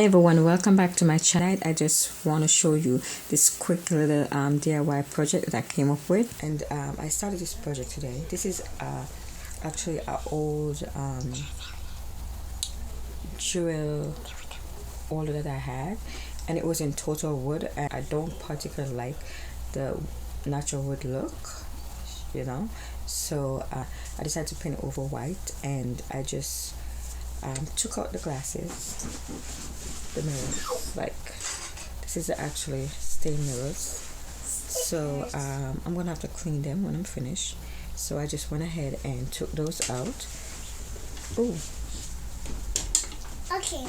Hi everyone, welcome back to my channel. I just want to show you this quick little DIY project that I came up with, and I started this project today. This is actually an old jewel order that I had, and it was in total wood, and I don't particularly like the natural wood look, you know, so I decided to paint it over white, and I just took out the glasses, the mirrors, like this is actually stained mirrors, so I'm gonna have to clean them when I'm finished. So I just went ahead and took those out. Oh, okay,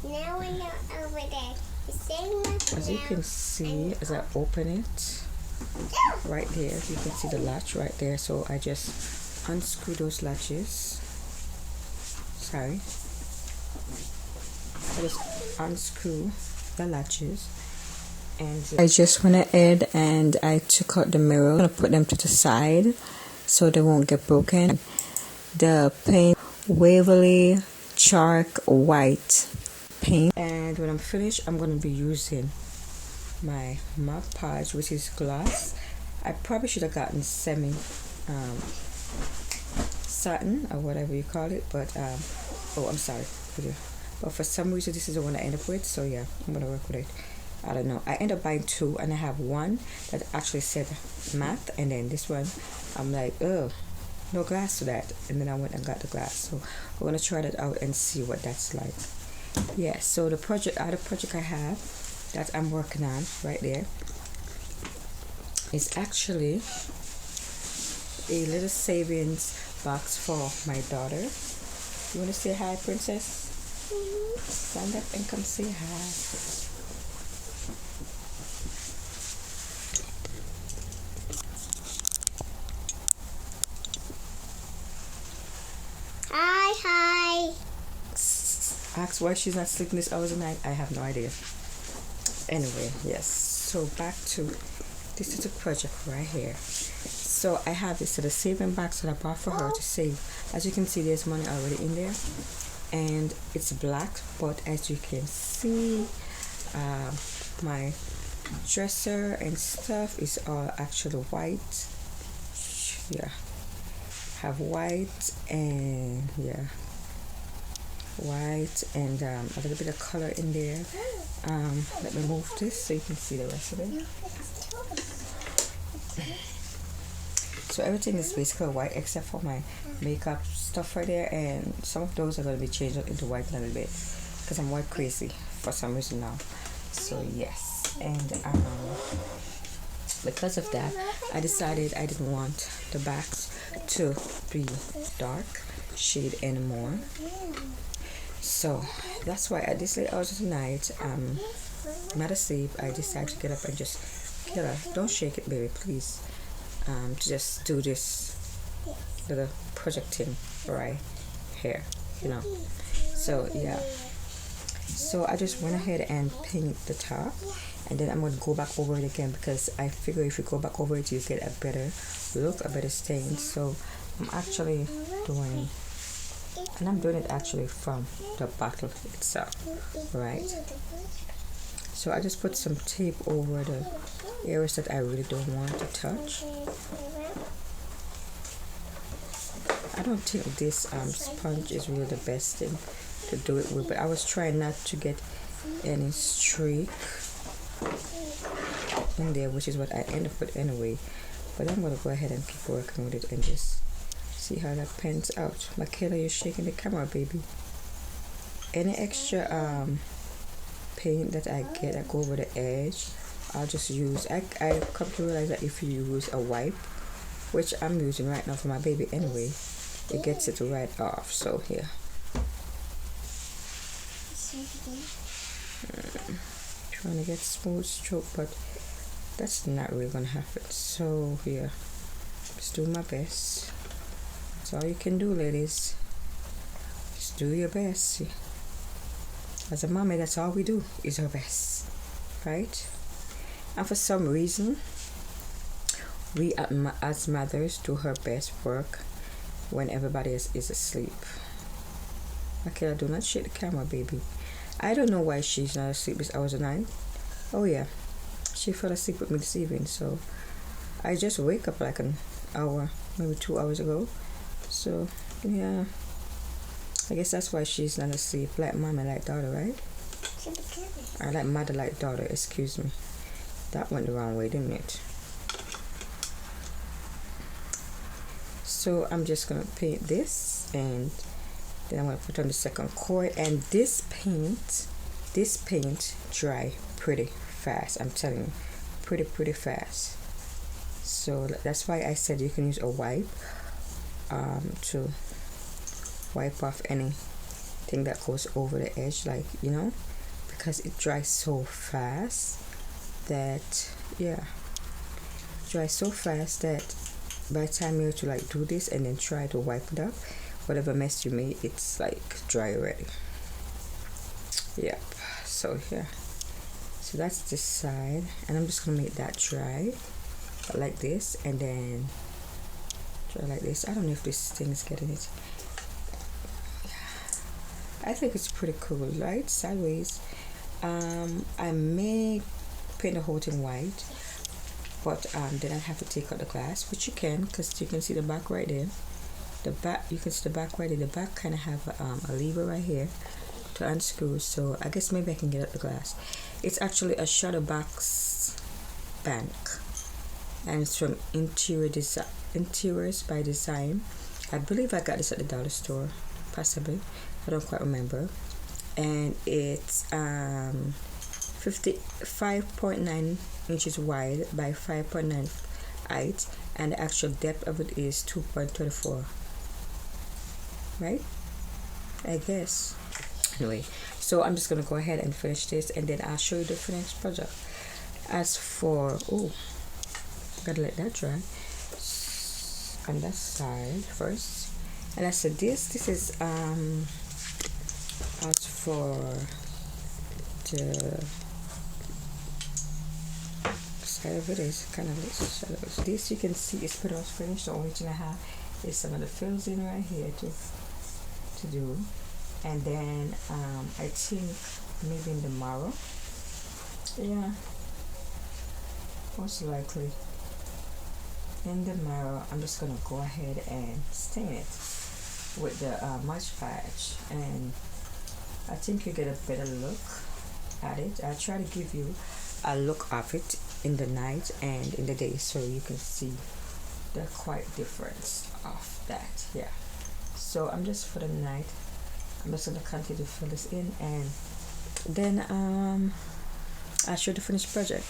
now when you're over there, as you can see, as I open it, right there you can see the latch right there. So I just unscrew those latches. Sorry, I just unscrew the latches, and I just went ahead and I took out the mirror. I'm gonna put them to the side so they won't get broken. The paint, Waverly Chalk White paint, and when I'm finished I'm gonna be using my Mod Podge, which is gloss. I probably should have gotten semi satin or whatever you call it, but oh, I'm sorry, but for some reason this is the one I end up with, so yeah, I'm gonna work with it. I don't know, I end up buying two, and I have one that actually said matte, and then this one I'm like, oh, no glass to that, and then I went and got the glass. So we're gonna try that out and see what that's like. Yeah, so the other project I have that I'm working on right there is actually a little savings box for my daughter. You want to say hi, princess? Stand up and come say hi. Hi. Ask why she's not sleeping this hours a night. I have no idea. Anyway, yes. So back to this little project right here. So I have this little saving box that I bought for her to save. As you can see, there's money already in there, and it's black, but as you can see, my dresser and stuff is all actually white. Yeah, have white, and yeah, white, and a little bit of color in there. Let me move this so you can see the rest of it. So everything is basically white except for my makeup stuff right there, and some of those are going to be changed into white a little bit because I'm white crazy for some reason now. So yes, and because of that, I decided I didn't want the backs to be dark shade anymore. So that's why at this late hours of the night, I'm not asleep. I decided to get up and just get her. Don't shake it, baby, please. To just do this little projecting right here, you know. So yeah, so I just went ahead and paint the top, and then I'm going to go back over it again because I figure if you go back over it you get a better look, a better stain. So I'm actually doing, and I'm doing it actually from the bottle itself, right? So I just put some tape over the areas that I really don't want to touch. I don't think this sponge is really the best thing to do it with, but I was trying not to get any streak in there, which is what I end up with anyway. But I'm gonna go ahead and keep working with it and just see how that pans out. Michaela, you're shaking the camera, baby. Any extra paint that I get that go over the edge, I'll just use. I come to realize that if you use a wipe, which I'm using right now for my baby anyway, it gets it right off. So here, trying to get smooth stroke, but that's not really gonna happen. So here, just do my best. That's all you can do, ladies. Just do your best. As a mommy, that's all we do is our best, right? And for some reason, we as mothers do her best work when everybody is asleep. Okay, do not shake the camera, baby. I don't know why she's not asleep this hours of night. Oh yeah, she fell asleep with me this evening, so I just wake up like an hour, maybe 2 hours ago. So yeah, I guess that's why she's not asleep. Like mama, like daughter, right? I like mother, like daughter. Excuse me. That went the wrong way, didn't it? So I'm just gonna paint this, and then I'm gonna put on the second coat. And this paint dry pretty fast. I'm telling you, pretty fast. So that's why I said you can use a wipe to wipe off anything that goes over the edge, like, you know, because it dries so fast that, yeah, dries so fast that by the time you have to like do this and then try to wipe it up, whatever mess you made, it's like dry already. Yep. So yeah, so that's this side, and I'm just gonna make that dry like this, and then dry like this. I don't know if this thing is getting it. I think it's pretty cool, right? Sideways. I may paint the whole thing white, but then I have to take out the glass, which you can, because you can see the back right there. The back, you can see the back right there. The back kind of have a lever right here to unscrew, so I guess maybe I can get out the glass. It's actually a Shutterbox bank, and it's from Interiors by Design. I believe I got this at the dollar store, possibly. I don't quite remember. And it's 5.9 inches wide by 5.9 height, and the actual depth of it is 2.24. Right? I guess. Anyway, so I'm just gonna go ahead and finish this, and then I'll show you the finished project. As for gotta let that dry on that side first. And I said this is as for the side of it is kind of shadows. This you can see is pretty much finished. The only thing I have is some of the fills in right here to do, and then I think maybe in tomorrow, yeah, most likely in the mirror, I'm just gonna go ahead and stain it with the Mod Podge, and I think you get a better look at it. I try to give you a look of it in the night and in the day, so you can see the quite difference of that. Yeah, so I'm just for the night, I'm just gonna continue to fill this in, and then I'll show the finished project.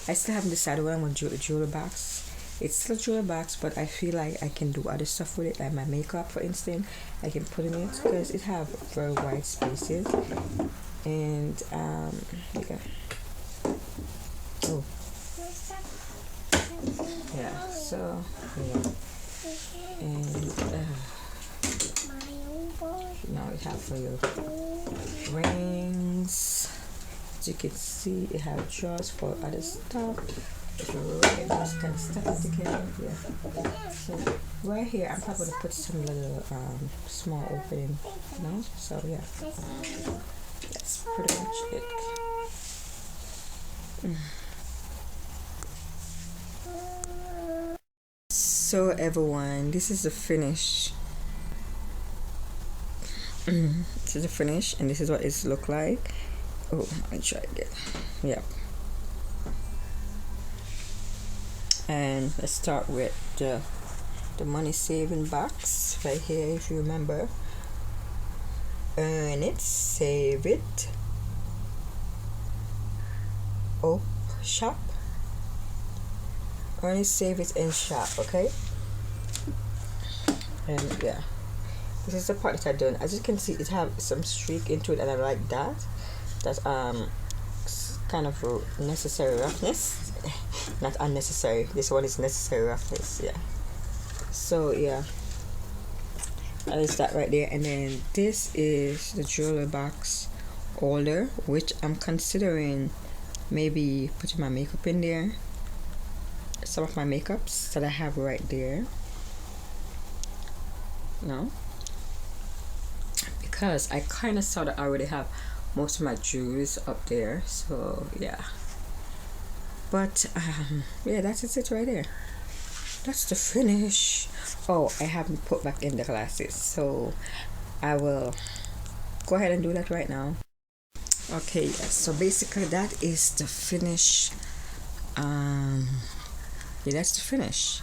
I still haven't decided what I'm gonna do with the jewelry box. It's still a jewelry box, but I feel like I can do other stuff with it, like my makeup, for instance. I can put in it because it have very wide spaces, and okay. Oh, yeah. So yeah, and now it have for your rings. As you can see, it have drawers for other stuff. Just kind of stuff it together. Yeah. So right here, I'm probably gonna put some little small opening, you know. So yeah, that's pretty much it. So everyone, this is the finish. This is the finish, and this is what it's look like. Oh, I try again. Yeah. And let's start with the money saving box right here. If you remember, earn it, save it, oh, shop, earn it, save it, and shop. Okay, and yeah, this is the part that I done. As you can see, it have some streak into it, and I like that. That's kind of necessary roughness. Not unnecessary. This one is necessary roughness. Yeah. So yeah, that is that right there. And then this is the jewelry box holder, which I'm considering maybe putting my makeup in there. Some of my makeups that I have right there. No, because I kind of sort of already have most of my jewelry is up there, so yeah. But yeah, that's it right there. That's the finish. Oh, I haven't put back in the glasses, so I will go ahead and do that right now. Okay, so basically that is the finish. Yeah, that's the finish,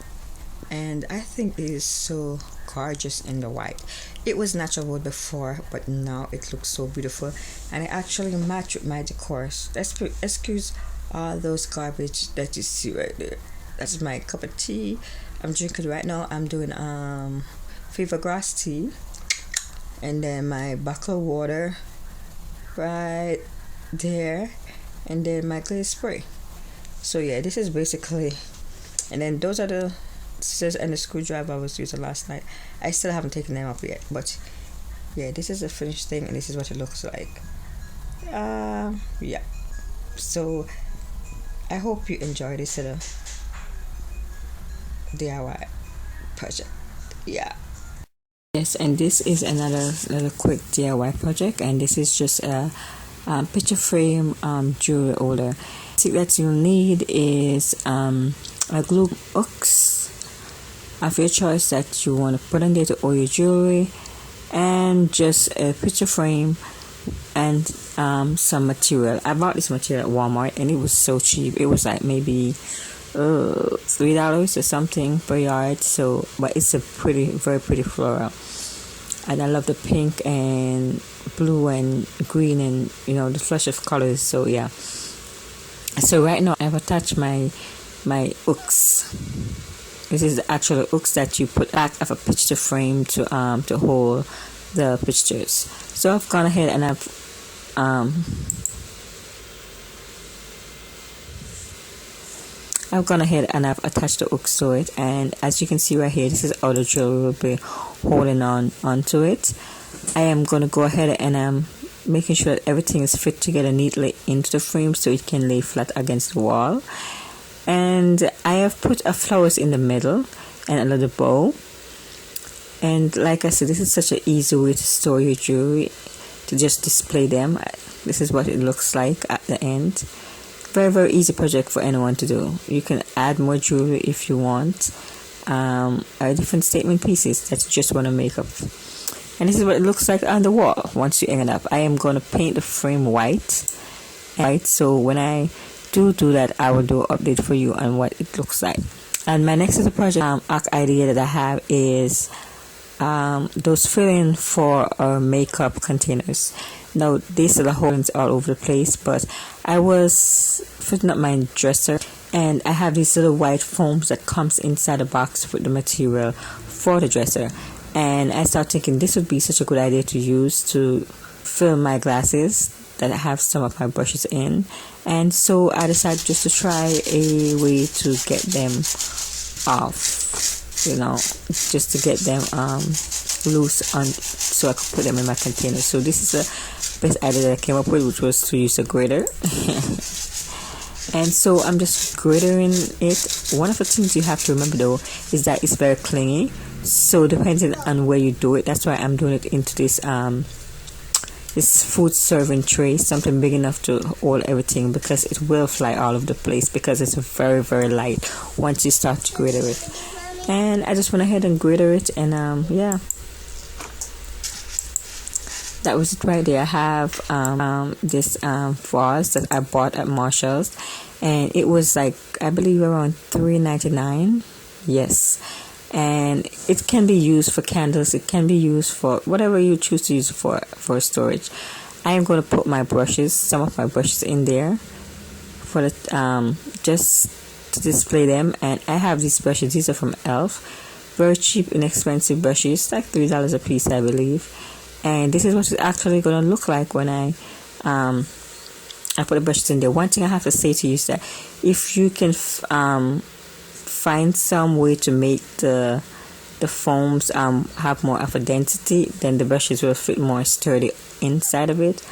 and I think it is so gorgeous in the white. It was natural wood before, but now it looks so beautiful, and it actually match with my decor. Excuse all those garbage that you see right there. That's my cup of tea. I'm drinking right now. I'm doing fever grass tea, and then my bottle of water right there, and then my glaze spray. So yeah, this is basically, and then those are the scissors and the screwdriver I was using last night. I still haven't taken them off yet, but yeah, this is the finished thing, and this is what it looks like. Yeah. So I hope you enjoy this little DIY project. Yeah. Yes, and this is another little quick DIY project, and this is just a picture frame jewelry holder. The thing that you need is a glue hooks of your choice that you want to put in there to hold your jewelry, and just a picture frame and some material. I bought this material at Walmart, and it was so cheap. It was like maybe $3 or something per yard. So, but it's a very pretty floral, and I love the pink and blue and green and the flush of colors. So yeah. So right now I've attached my hooks. This is the actual hooks that you put back of a picture frame to hold the pictures. So I've gone ahead and I've attached the hooks to it, and as you can see right here, this is how the jewelry will be holding onto it. I am going to go ahead and I'm making sure that everything is fit together neatly into the frame so it can lay flat against the wall. And I have put a flowers in the middle and a little bow. And like I said, this is such an easy way to store your jewelry, to just display them. This is what it looks like at the end. Very easy project for anyone to do. You can add more jewelry if you want, different statement pieces that you just want to make up. And this is what it looks like on the wall once you hang it up. I am going to paint the frame white, so when I do that, I will do an update for you on what it looks like. And my next little project idea that I have is those fill-in for our makeup containers. Now these are the holes all over the place, but I was fitting up my dresser, and I have these little white foams that comes inside the box with the material for the dresser. And I started thinking this would be such a good idea to use to fill my glasses that I have some of my brushes in. And so I decided just to try a way to get them off, just to get them loose on, so I could put them in my container. So this is the best idea that I came up with, which was to use a grater. And so I'm just gratering it. One of the things you have to remember though is that it's very clingy. So depending on where you do it, that's why I'm doing it into this food serving tray, something big enough to hold everything, because it will fly all over the place because it's very light once you start to grater it. And I just went ahead and grater it, and yeah, that was it right there. I have this vase that I bought at Marshall's, and it was like, I believe, around $3.99. Yes. And it can be used for candles. It can be used for whatever you choose to use for storage. I am going to put my brushes, some of my brushes in there for the just to display them. And I have these brushes. These are from Elf. Very cheap, inexpensive brushes, like $3 a piece, I believe. And this is what it's actually going to look like when I put the brushes in there. One thing I have to say to you is that if you can find some way to make the foams have more of a density, then the brushes will fit more sturdy inside of it.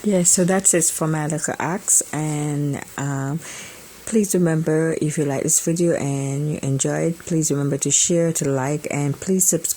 Yeah, so that's it for my little axe. And please remember, if you like this video and you enjoyed, please remember to share, to like, and please subscribe.